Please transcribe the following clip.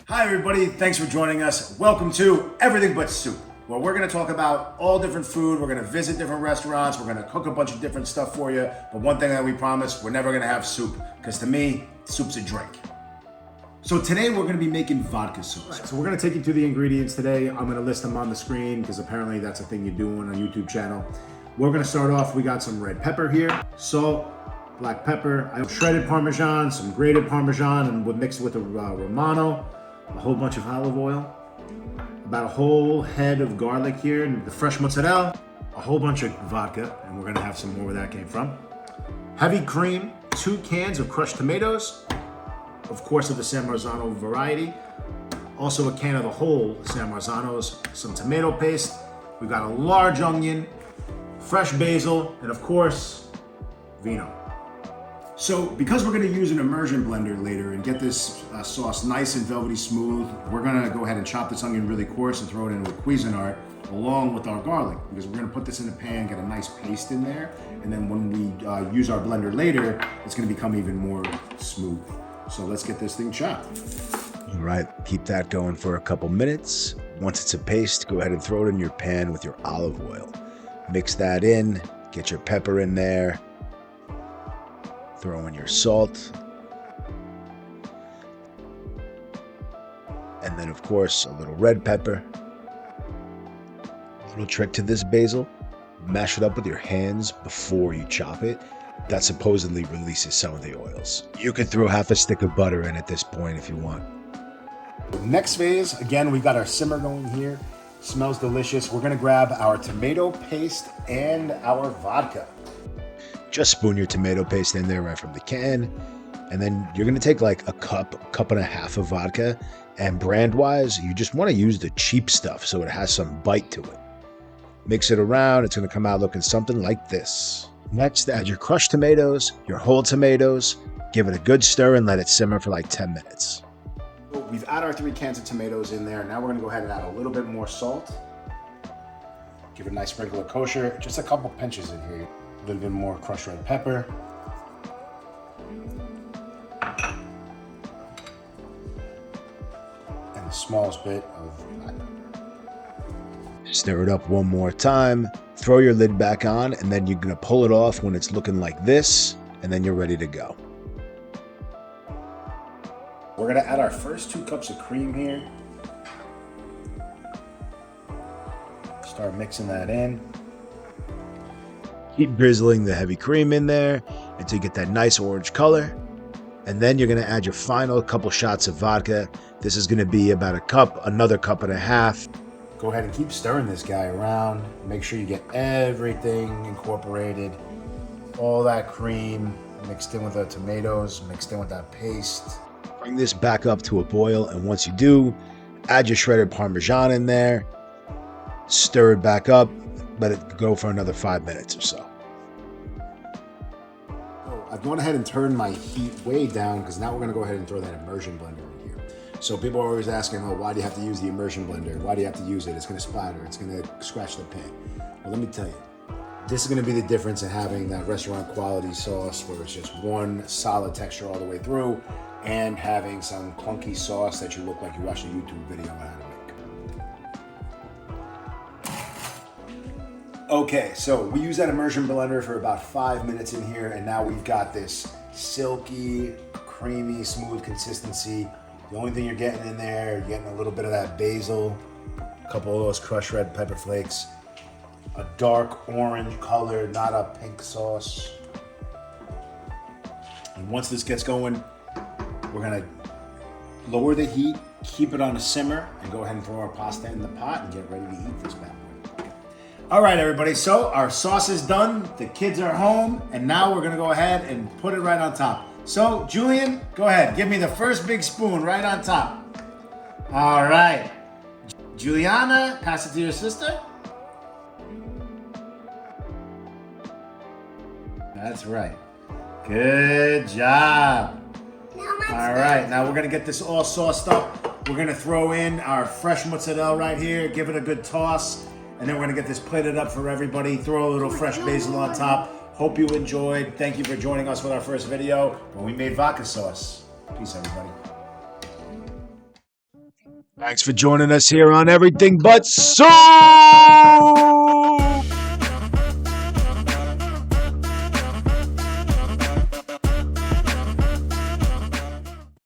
Hi everybody, thanks for joining us. Welcome to Everything But Soup, where we're gonna talk about all different food, we're gonna visit different restaurants, we're gonna cook a bunch of different stuff for you, but one thing that we promise, we're never gonna have soup, because to me, soup's a drink. So today we're gonna be making vodka sauce. So we're gonna take you through the ingredients today. I'm gonna list them on the screen, because apparently that's a thing you do on a YouTube channel. We're gonna start off, we got some red pepper here, salt, black pepper, I have shredded Parmesan, some grated Parmesan, and we'll mix it with a Romano. A whole bunch of olive oil, about a whole head of garlic here, and the fresh mozzarella, a whole bunch of vodka, and we're gonna have some more where that came from. Heavy cream, 2 cans of crushed tomatoes, of course of the San Marzano variety, also a can of the whole San Marzanos, some tomato paste, we've got a large onion, fresh basil, and of course, vino. So because we're gonna use an immersion blender later and get this sauce nice and velvety smooth, we're gonna go ahead and chop this onion really coarse and throw it into a Cuisinart along with our garlic, because we're gonna put this in a pan, get a nice paste in there, and then when we use our blender later, it's gonna become even more smooth. So let's get this thing chopped. All right, keep that going for a couple minutes. Once it's a paste, go ahead and throw it in your pan with your olive oil. Mix that in, get your pepper in there. Throw in your salt. And then of course, a little red pepper. A little trick to this basil, mash it up with your hands before you chop it. That supposedly releases some of the oils. You could throw half a stick of butter in at this point if you want. Next phase, again, we've got our simmer going here. Smells delicious. We're gonna grab our tomato paste and our vodka. Just spoon your tomato paste in there right from the can. And then you're gonna take like a cup and a half of vodka. And brand wise, you just wanna use the cheap stuff so it has some bite to it. Mix it around, it's gonna come out looking something like this. Next, add your crushed tomatoes, your whole tomatoes, give it a good stir and let it simmer for like 10 minutes. We've added our 3 cans of tomatoes in there. Now we're gonna go ahead and add a little bit more salt. Give it a nice sprinkle of kosher, just a couple pinches in here. A little bit more crushed red pepper. And the smallest bit of black pepper. Stir it up one more time, throw your lid back on, and then you're gonna pull it off when it's looking like this, and then you're ready to go. We're gonna add our first 2 cups of cream here. Start mixing that in. Keep drizzling the heavy cream in there until you get that nice orange color. And then you're gonna add your final couple shots of vodka. This is gonna be about a cup, another cup and a half. Go ahead and keep stirring this guy around. Make sure you get everything incorporated. All that cream mixed in with the tomatoes, mixed in with that paste. Bring this back up to a boil, and once you do, add your shredded Parmesan in there. Stir it back up, let it go for another 5 minutes or so. I've gone ahead and turned my heat way down because now we're gonna go ahead and throw that immersion blender in here. So people are always asking, oh, why do you have to use the immersion blender? Why do you have to use it? It's gonna splatter, it's gonna scratch the pan. Well, let me tell you, this is gonna be the difference in having that restaurant quality sauce where it's just one solid texture all the way through and having some clunky sauce that you look like you watched a YouTube video on how to make. Okay, so we use that immersion blender for about 5 minutes in here, and now we've got this silky, creamy, smooth consistency. The only thing you're getting in there, you're getting a little bit of that basil, a couple of those crushed red pepper flakes, a dark orange color, not a pink sauce. And once this gets going, we're gonna lower the heat, keep it on a simmer, and go ahead and throw our pasta in the pot and get ready to eat this bad boy. All right, everybody, so our sauce is done, the kids are home, and now we're gonna go ahead and put it right on top. So, Julian, go ahead, give me the first big spoon right on top. All right. Juliana, pass it to your sister. That's right. Good job. All right, now we're gonna get this all sauced up. We're gonna throw in our fresh mozzarella right here, give it a good toss, and then we're gonna get this plated up for everybody. Throw a little fresh basil on top. Hope you enjoyed. Thank you for joining us with our first video when we made vodka sauce. Peace, everybody. Thanks for joining us here on Everything But Sauce.